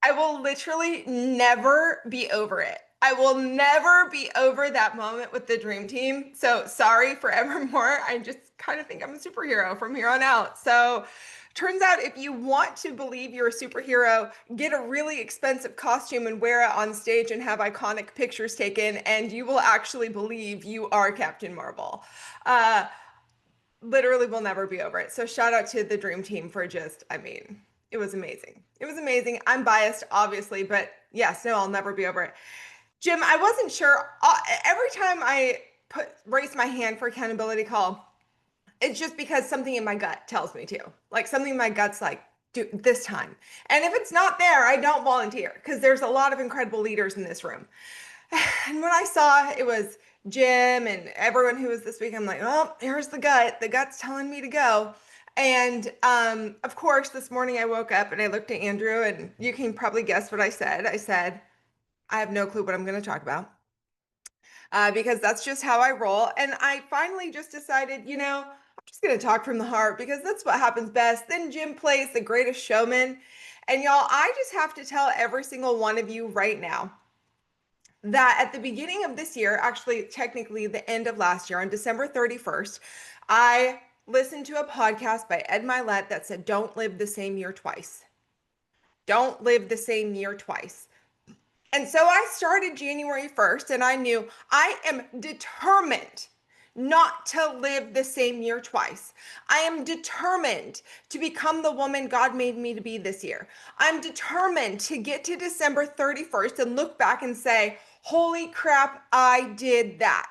I will literally never be over it. I will never be over that moment with the dream team. So sorry forevermore. I just kind of think I'm a superhero from here on out. So turns out if you want to believe you're a superhero, get a really expensive costume and wear it on stage and have iconic pictures taken, and you will actually believe you are Captain Marvel. Uh, Literally will never be over it. So shout out to the dream team for just, I mean, it was amazing. It was amazing. I'm biased, obviously, but yes, no, I'll never be over it. Jim, I wasn't sure. Every time I raise my hand for accountability call, it's just because something in my gut tells me to. Like something in my gut's like, do this time. And if it's not there, I don't volunteer because there's a lot of incredible leaders in this room. And when I saw it was Jim and everyone who was this week, I'm like, oh, here's the gut. The gut's telling me to go. And of course, this morning I woke up and I looked at Andrew, and you can probably guess what I said. I said, I have no clue what I'm going to talk about because that's just how I roll. And I finally just decided, I'm just going to talk from the heart because that's what happens best. Then Jim plays the greatest showman. And y'all, I just have to tell every single one of you right now that at the beginning of this year, actually, technically the end of last year, on December 31st, I listened to a podcast by Ed Milet that said, don't live the same year twice. Don't live the same year twice. And so I started January 1st, and I knew I am determined not to live the same year twice. I am determined to become the woman God made me to be this year. I'm determined to get to December 31st and look back and say, holy crap, I did that.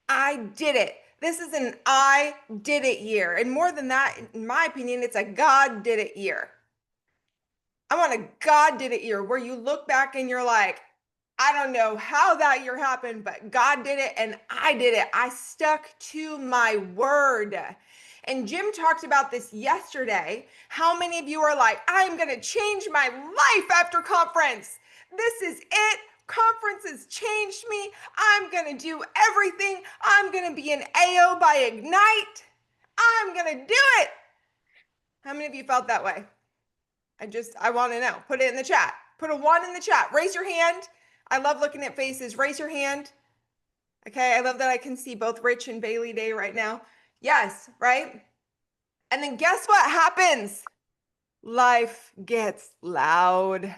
I did it. This is an I did it year. And more than that, in my opinion, it's a God did it year. I want a God did it year where you look back and you're like, I don't know how that year happened, but God did it and I did it. I stuck to my word. And Jim talked about this yesterday. How many of you are like, I'm going to change my life after conference? This is it. Conference has changed me. I'm going to do everything. I'm going to be an AO by Ignite. I'm going to do it. How many of you felt that way? I want to know. Put it in the chat. Put a 1 in the chat. Raise your hand. I love looking at faces. Raise your hand. Okay. I love that I can see both Rich and Bailey Day right now. Yes. Right. And then guess what happens? Life gets loud.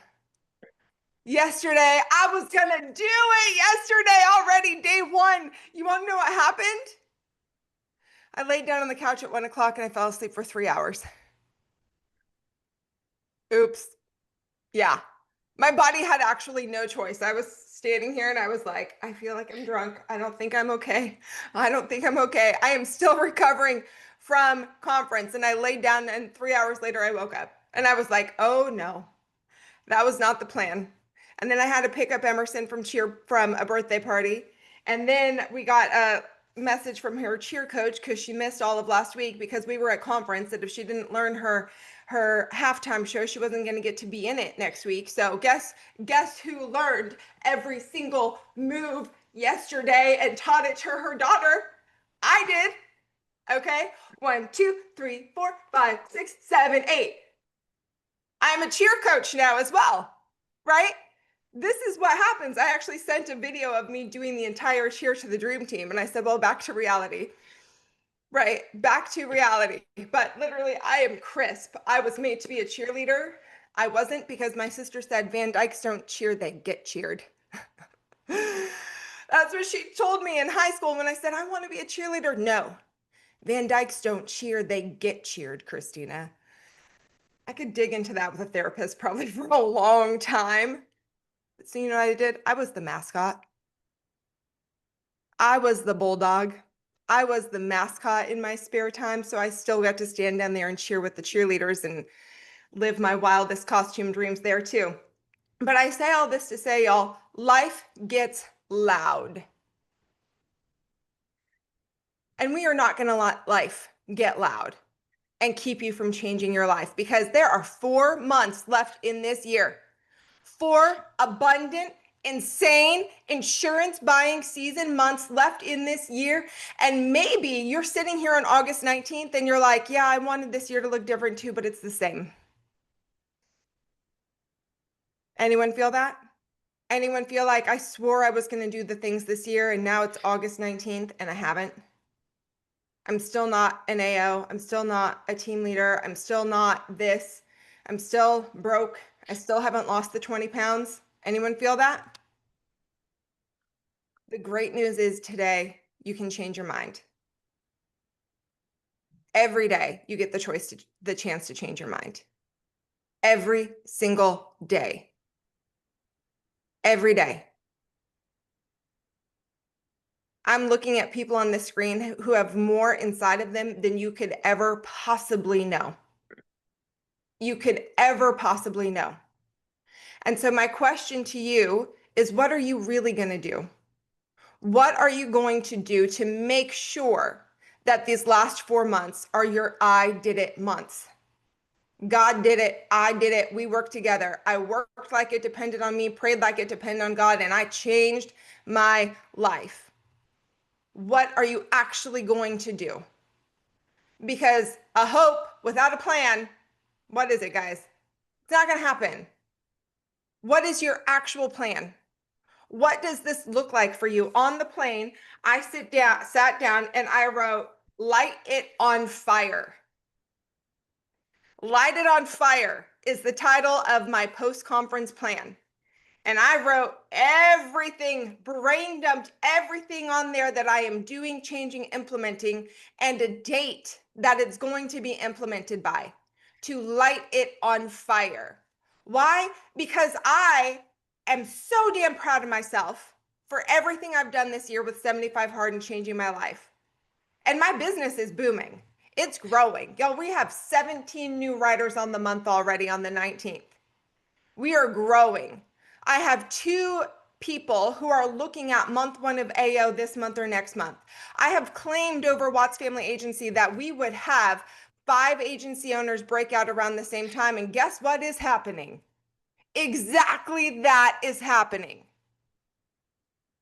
Yesterday, I was going to do it yesterday already, day 1. You want to know what happened? I laid down on the couch at 1 o'clock and I fell asleep for 3 hours. Oops. Yeah. My body had actually no choice. I was standing here and I was like, I feel like I'm drunk. I don't think I'm okay. I don't think I'm okay. I am still recovering from conference. And I laid down and 3 hours later I woke up and I was like, oh no, that was not the plan. And then I had to pick up Emerson from a birthday party. And then we got a message from her cheer coach because she missed all of last week because we were at conference, that if she didn't learn her halftime show, she wasn't going to get to be in it next week. So guess who learned every single move yesterday and taught it to her daughter? I did. Okay. 1, 2, 3, 4, 5, 6, 7, 8. I'm a cheer coach now as well, right? This is what happens. I actually sent a video of me doing the entire cheer to the dream team. And I said, well, back to reality. Right, back to reality. But literally, I am crisp. I was made to be a cheerleader. I wasn't, because my sister said, Van Dykes don't cheer, they get cheered. That's what she told me in high school when I said, I want to be a cheerleader. No, Van Dykes don't cheer, they get cheered, Kristina. I could dig into that with a therapist probably for a long time. So you know what I did? I was the mascot. I was the bulldog. I was the mascot in my spare time, so I still got to stand down there and cheer with the cheerleaders and live my wildest costume dreams there too. But I say all this to say, y'all, life gets loud. And we are not going to let life get loud and keep you from changing your life, because there are 4 months left in this year. 4 abundant, insane insurance buying season months left in this year. And maybe you're sitting here on August 19th and you're like, yeah, I wanted this year to look different too, but it's the same. Anyone feel that? Anyone feel like I swore I was going to do the things this year and now it's August 19th and I haven't? I'm still not an AO. I'm still not a team leader. I'm still not this. I'm still broke. I still haven't lost the 20 pounds. Anyone feel that? The great news is today you can change your mind. Every day you get the chance to change your mind. Every single day. Every day. I'm looking at people on the screen who have more inside of them than you could ever possibly know. You could ever possibly know. And so my question to you is, what are you really going to do? What are you going to do to make sure that these last 4 months are your I did it months? God did it. I did it. We worked together. I worked like it depended on me, prayed like it depended on God, and I changed my life. What are you actually going to do? Because a hope without a plan, what is it, guys? It's not going to happen. What is your actual plan? What does this look like for you? On the plane, I sat down and I wrote, light it on fire. Light it on fire is the title of my post-conference plan. And I wrote everything, brain dumped everything on there that I am doing, changing, implementing, and a date that it's going to be implemented by, to light it on fire. Why? Because I am so damn proud of myself for everything I've done this year with 75 Hard and changing my life. And my business is booming. It's growing. Y'all, we have 17 new writers on the month already on the 19th. We are growing. I have 2 people who are looking at month 1 of AO this month or next month. I have claimed over Watts Family Agency that we would have 5 agency owners break out around the same time. And guess what is happening? Exactly that is happening,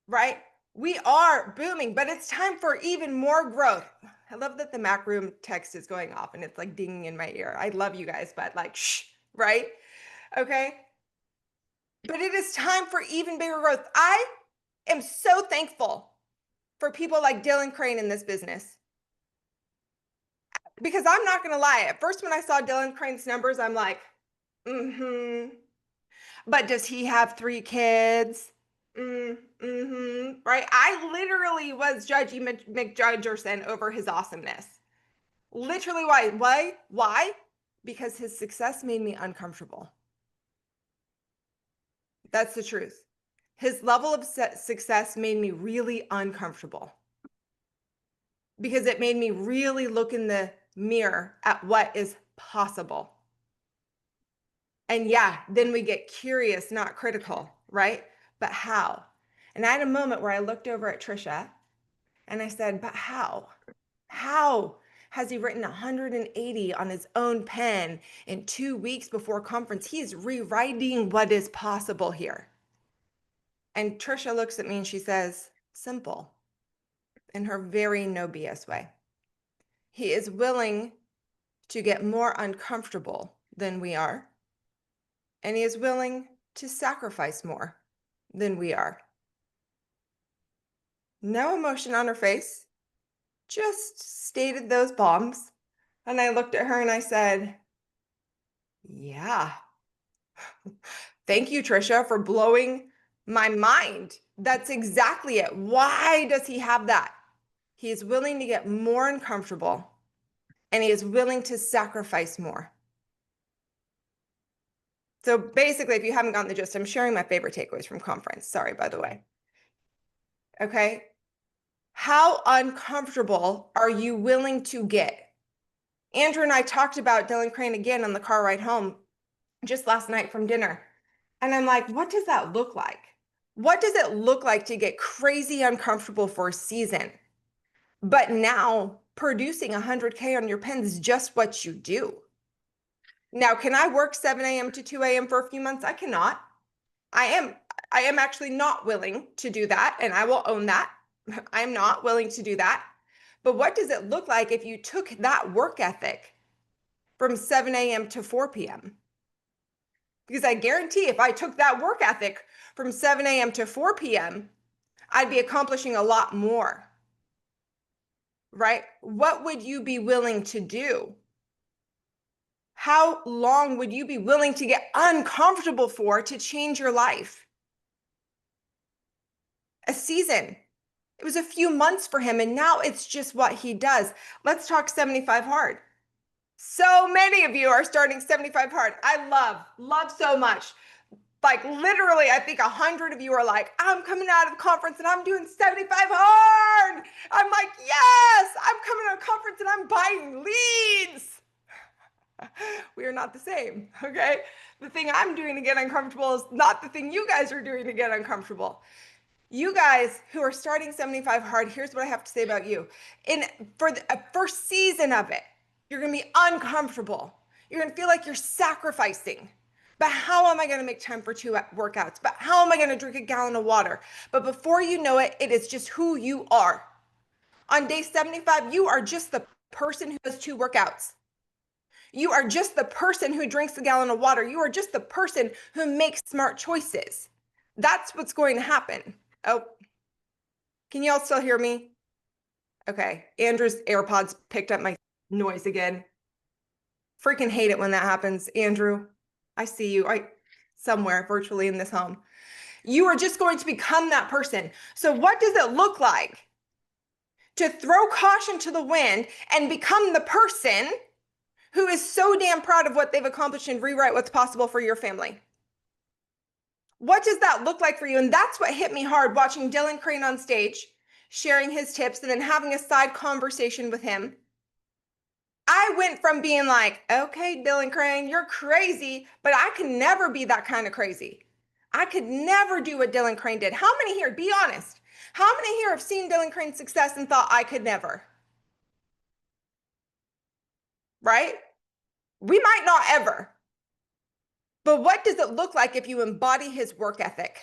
right? We are booming, but it's time for even more growth. I love that the Mac Room text is going off and it's like dinging in my ear. I love you guys, but like, shh, right? Okay. But it is time for even bigger growth. I am so thankful for people like Dylan Crane in this business. Because I'm not going to lie. At first, when I saw Dylan Crane's numbers, I'm like, but does he have 3 kids? Right? I literally was judging McJudgerson over his awesomeness. Literally, why? Why? Because his success made me uncomfortable. That's the truth. His level of success made me really uncomfortable because it made me really look in the mirror at what is possible. And yeah, then we get curious, not critical, right? But how? And I had a moment where I looked over at Trisha and I said, but how? How has he written 180 on his own pen in 2 weeks before conference? He's rewriting what is possible here. And Trisha looks at me and she says, simple, in her very no BS way. He is willing to get more uncomfortable than we are. And he is willing to sacrifice more than we are. No emotion on her face, just stated those bombs. And I looked at her and I said, yeah. Thank you, Trisha, for blowing my mind. That's exactly it. Why does he have that? He is willing to get more uncomfortable and he is willing to sacrifice more. So basically, if you haven't gotten the gist, I'm sharing my favorite takeaways from conference. Sorry, by the way. Okay. How uncomfortable are you willing to get? Andrew and I talked about Dylan Crane again on the car ride home just last night from dinner. And I'm like, what does that look like? What does it look like to get crazy uncomfortable for a season? But now producing 100K on your pens is just what you do. Now, can I work 7 a.m. to 2 a.m. for a few months? I cannot. I am actually not willing to do that, and I will own that. I am not willing to do that. But what does it look like if you took that work ethic from 7 a.m. to 4 p.m.? Because I guarantee if I took that work ethic from 7 a.m. to 4 p.m., I'd be accomplishing a lot more, right? What would you be willing to do? How long would you be willing to get uncomfortable for to change your life? A season. It was a few months for him, and now it's just what he does. Let's talk 75 hard. So many of you are starting 75 hard. I love so much. Like literally, I think 100 of you are like, I'm coming out of the conference and I'm doing 75 hard. I'm like, yes, I'm coming out of conference and I'm buying leads. We are not the same, okay? The thing I'm doing to get uncomfortable is not the thing you guys are doing to get uncomfortable. You guys who are starting 75 hard, here's what I have to say about you. For the first season of it, you're going to be uncomfortable. You're going to feel like you're sacrificing. But how am I going to make time for 2 workouts? But how am I going to drink a gallon of water? But before you know it, it is just who you are. On day 75, you are just the person who does 2 workouts. You are just the person who drinks a gallon of water. You are just the person who makes smart choices. That's what's going to happen. Oh, can you all still hear me? Okay, Andrew's AirPods picked up my noise again. Freaking hate it when that happens. Andrew, I see you somewhere virtually in this home. You are just going to become that person. So what does it look like to throw caution to the wind and become the person who is so damn proud of what they've accomplished and rewrite what's possible for your family? What does that look like for you? And that's what hit me hard watching Dylan Crane on stage, sharing his tips and then having a side conversation with him. I went from being like, okay, Dylan Crane, you're crazy, but I could never be that kind of crazy. I could never do what Dylan Crane did. How many here, be honest, how many here have seen Dylan Crane's success and thought I could never? Right? We might not ever. But what does it look like if you embody his work ethic?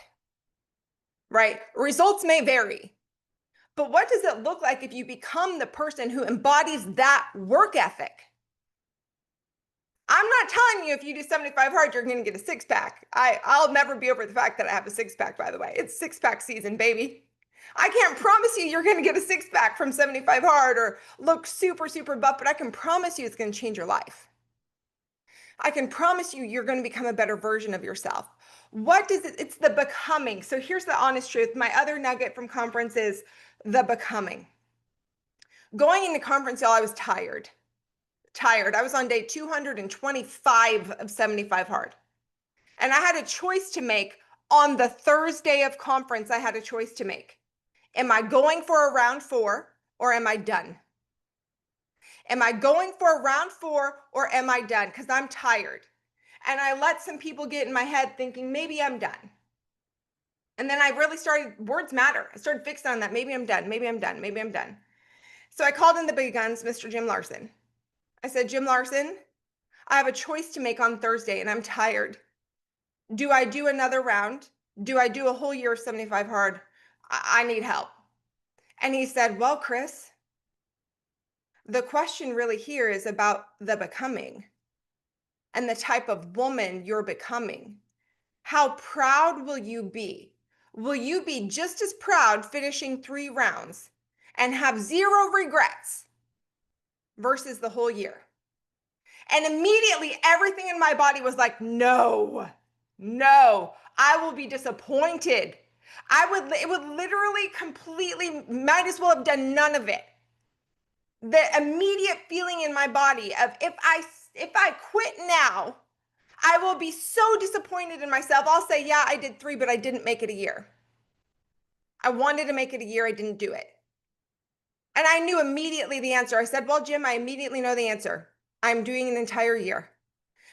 Right? Results may vary. But what does it look like if you become the person who embodies that work ethic? I'm not telling you if you do 75 hard, you're going to get a 6-pack. I'll never be over the fact that I have a 6-pack, by the way. It's 6-pack season, baby. I can't promise you you're going to get a 6-pack from 75 hard or look super, super buff, but I can promise you it's going to change your life. I can promise you you're going to become a better version of yourself. What does it? It's the becoming. So here's the honest truth. My other nugget from conference is the becoming. Going into conference, y'all, I was tired. I was on day 225 of 75 hard. And I had a choice to make on the Thursday of conference. I had a choice to make. Am I going for a round 4 or am I done? Am I going for a round 4 or am I done? Because I'm tired. And I let some people get in my head thinking maybe I'm done. And then I really started, words matter. I started fixing on that. Maybe I'm done. Maybe I'm done. Maybe I'm done. So I called in the big guns, Mr. Jim Larson. I said, Jim Larson, I have a choice to make on Thursday and I'm tired. Do I do another round? Do I do a whole year of 75 hard? I need help. And he said, well, Chris, the question really here is about the becoming and the type of woman you're becoming. How proud will you be? Will you be just as proud finishing 3 rounds and have 0 regrets versus the whole year? And immediately everything in my body was like, no, I will be disappointed. It would literally completely, might as well have done none of it. The immediate feeling in my body of if I quit now, I will be so disappointed in myself. I'll say, yeah, I did 3, but I didn't make it a year. I wanted to make it a year. I didn't do it. And I knew immediately the answer. I said, well, Jim, I immediately know the answer. I'm doing an entire year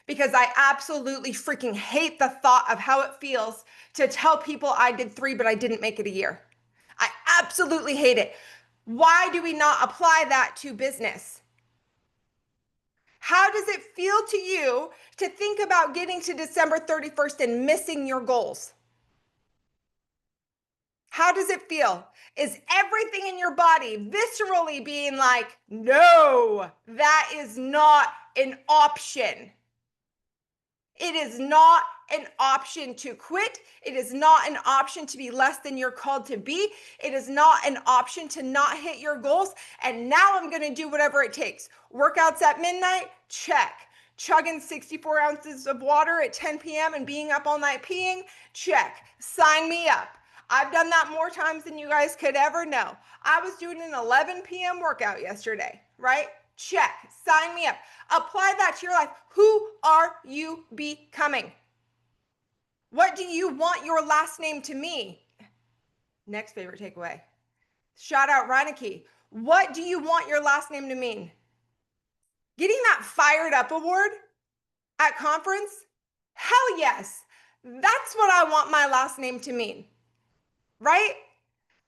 because I absolutely freaking hate the thought of how it feels to tell people I did 3, but I didn't make it a year. I absolutely hate it. Why do we not apply that to business? How does it feel to you to think about getting to December 31st and missing your goals? How does it feel? Is everything in your body viscerally being like, no, that is not an option? It is not an option to quit. It is not an option to be less than you're called to be. It is not an option to not hit your goals. And now I'm going to do whatever it takes. Workouts at midnight? Check. Chugging 64 ounces of water at 10 p.m. and being up all night peeing? Check. Sign me up. I've done that more times than you guys could ever know. I was doing an 11 p.m. workout yesterday, right? Check. Sign me up. Apply that to your life. Who are you becoming? What do you want your last name to mean? Next favorite takeaway. Shout out Reineke. What do you want your last name to mean? Getting that fired up award at conference? Hell yes. That's what I want my last name to mean, right?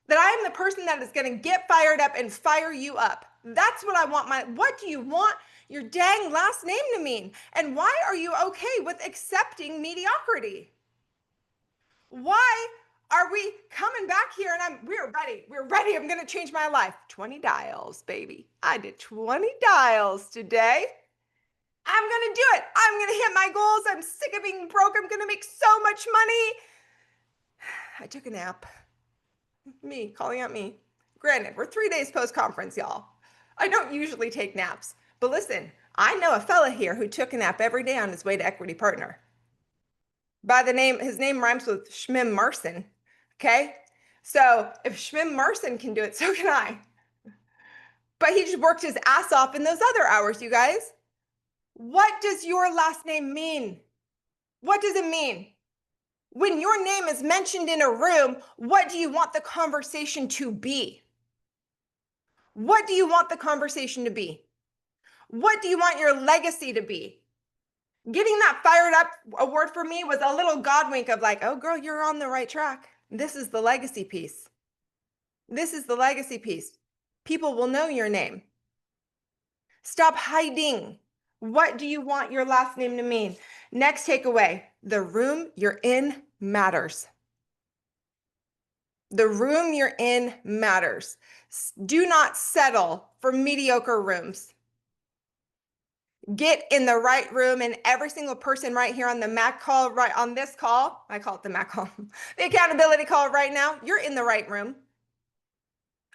That I am the person that is going to get fired up and fire you up. That's what I want what do you want your dang last name to mean? And why are you okay with accepting mediocrity? Why are we coming back here and we're ready. I'm going to change my life. 20 dials, baby. I did 20 dials today. I'm going to do it. I'm going to hit my goals. I'm sick of being broke. I'm going to make so much money. I took a nap. Me, calling out me. Granted, we're 3 days post-conference, y'all. I don't usually take naps. But listen, I know a fella here who took a nap every day on his way to Equity Partner. His name rhymes with Schmim Marson, okay? So if Schmim Marson can do it, so can I. But he just worked his ass off in those other hours, you guys. What does your last name mean? What does it mean? When your name is mentioned in a room, what do you want the conversation to be? What do you want the conversation to be? What do you want your legacy to be? Getting that fired up award for me was a little God wink of like, oh girl, you're on the right track. This is the legacy piece. This is the legacy piece. People will know your name. Stop hiding. What do you want your last name to mean? Next takeaway, the room you're in matters. The room you're in matters. Do not settle for mediocre rooms. Get in the right room, and every single person right here on the MAC call, right on this call, I call it the MAC call, the accountability call right now, you're in the right room.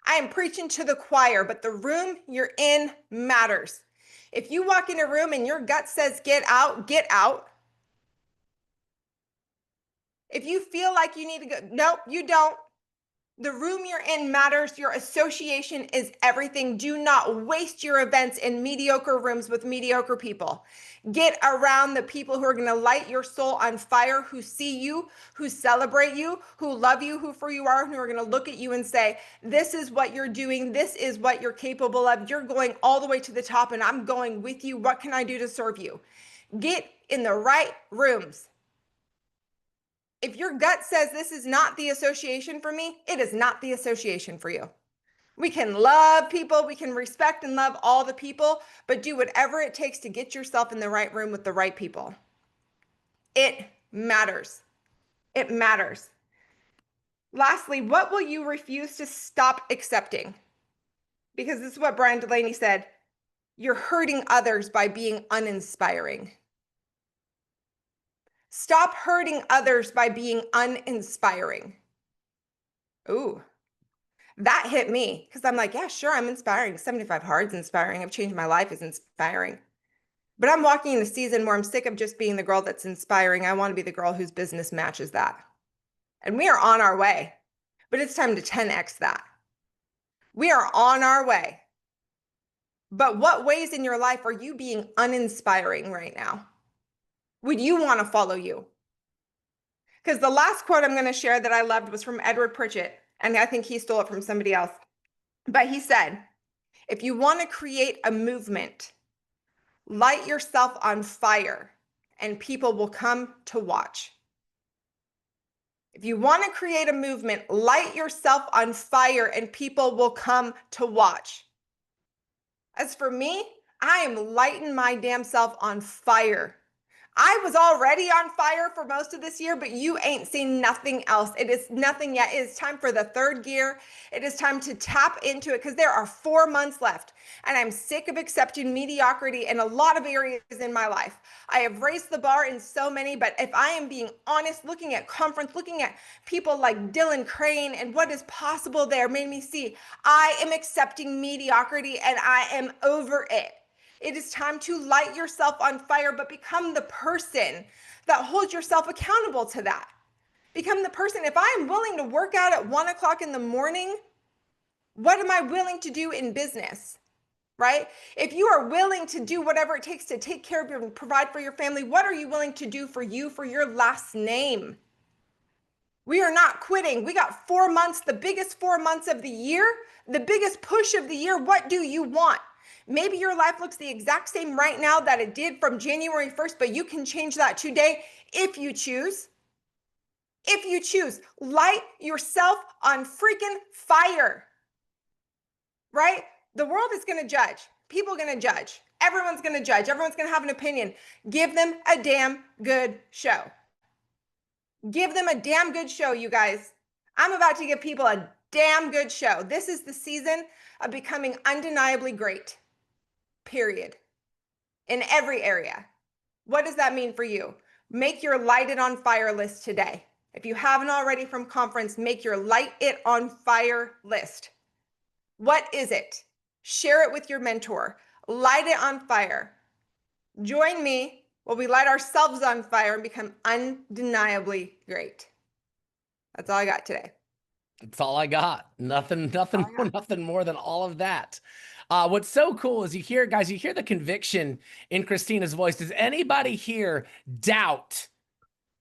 I am preaching to the choir, but the room you're in matters. If you walk in a room and your gut says get out, get out. If you feel like you need to go, nope, you don't. The room you're in matters. Your association is everything. Do not waste your events in mediocre rooms with mediocre people. Get around the people who are going to light your soul on fire, who see you, who celebrate you, who love you, who for you are, who are going to look at you and say, this is what you're doing. This is what you're capable of. You're going all the way to the top and I'm going with you. What can I do to serve you? Get in the right rooms. If your gut says this is not the association for me, it is not the association for you. We can love people, we can respect and love all the people, but do whatever it takes to get yourself in the right room with the right people. It matters. It matters. Lastly, what will you refuse to stop accepting? Because this is what Brian Delaney said, you're hurting others by being uninspiring. Stop hurting others by being uninspiring. Ooh, that hit me because I'm like, yeah, sure, I'm inspiring. 75 Hard's inspiring. I've changed my life is inspiring. But I'm walking in a season where I'm sick of just being the girl that's inspiring. I want to be the girl whose business matches that. And we are on our way, but it's time to 10x that. We are on our way. But what ways in your life are you being uninspiring right now? Would you want to follow you? Because the last quote I'm going to share that I loved was from Edward Pritchett, and I think he stole it from somebody else. But he said, if you want to create a movement, light yourself on fire and people will come to watch. If you want to create a movement, light yourself on fire and people will come to watch. As for me, I am lighting my damn self on fire. I was already on fire for most of this year, but you ain't seen nothing else. It is nothing yet. It is time for the third gear. It is time to tap into it because there are 4 months left. And I'm sick of accepting mediocrity in a lot of areas in my life. I have raised the bar in so many, but if I am being honest, looking at conference, looking at people like Dylan Crane and what is possible there made me see I am accepting mediocrity and I am over it. It is time to light yourself on fire, but become the person that holds yourself accountable to that. Become the person. If I am willing to work out at 1 o'clock in the morning, what am I willing to do in business? Right? If you are willing to do whatever it takes to take care of you and provide for your family, what are you willing to do for you, for your last name? We are not quitting. We got 4 months, the biggest 4 months of the year, the biggest push of the year. What do you want? Maybe your life looks the exact same right now that it did from January 1st, but you can change that today if you choose. If you choose, light yourself on freaking fire, right? The world is going to judge. People are going to judge. Everyone's going to judge. Everyone's going to have an opinion. Give them a damn good show. Give them a damn good show, you guys. I'm about to give people a damn good show. This is the season of becoming undeniably great, period, in every area. What does that mean for you? Make your light it on fire list today. If you haven't already from conference, make your light it on fire list. What is it? Share it with your mentor. Light it on fire. Join me while we light ourselves on fire and become undeniably great. That's all I got today. That's all I got. Nothing more than all of that. What's so cool is you hear, guys, you hear the conviction in Kristina's voice. Does anybody here doubt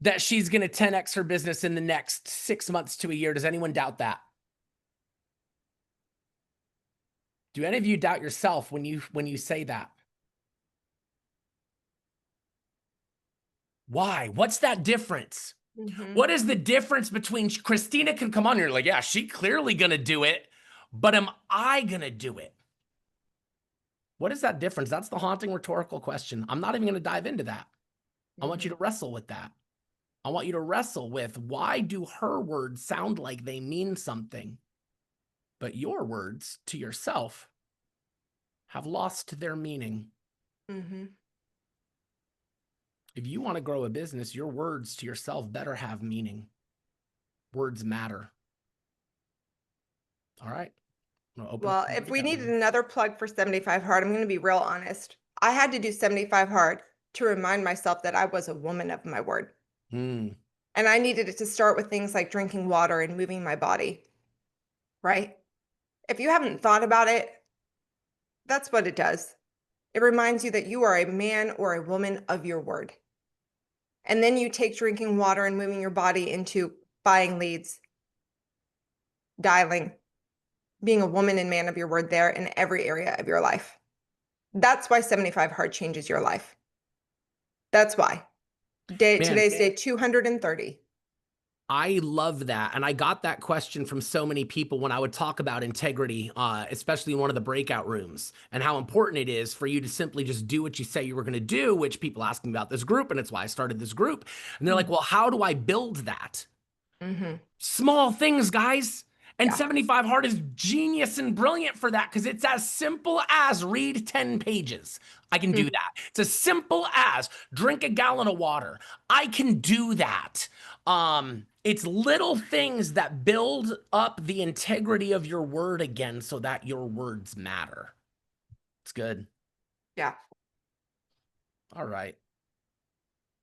that she's going to 10x her business in the next 6 months to a year? Does anyone doubt that? Do any of you doubt yourself when you say that? Why? What's that difference? What is the difference between Kristina can come on here like, yeah, she clearly going to do it, but am I going to do it? What is that difference? That's the haunting rhetorical question. I'm not even going to dive into that. I want you to wrestle with that. I want you to wrestle with, why do her words sound like they mean something, but your words to yourself have lost their meaning? If you want to grow a business, your words to yourself better have meaning. Words matter. All right. Well, if we needed another plug for 75 Hard, I'm going to be real honest. I had to do 75 Hard to remind myself that I was a woman of my word. And I needed it to start with things like drinking water and moving my body, right? If you haven't thought about it, that's what it does. It reminds you that you are a man or a woman of your word. And then you take drinking water and moving your body into buying leads, dialing, being a woman and man of your word there in every area of your life. That's why 75 Hard changes your life. That's why. Today's day 230. I love that. And I got that question from so many people when I would talk about integrity, especially in one of the breakout rooms, and how important it is for you to simply just do what you say you were going to do, which people ask me about this group, and it's why I started this group. And they're like, well, how do I build that? Small things, guys. And 75 Hard is genius and brilliant for that, because it's as simple as read 10 pages. I can do that. It's as simple as drink a gallon of water. I can do that. It's little things that build up the integrity of your word again so that your words matter. It's good. Yeah. All right.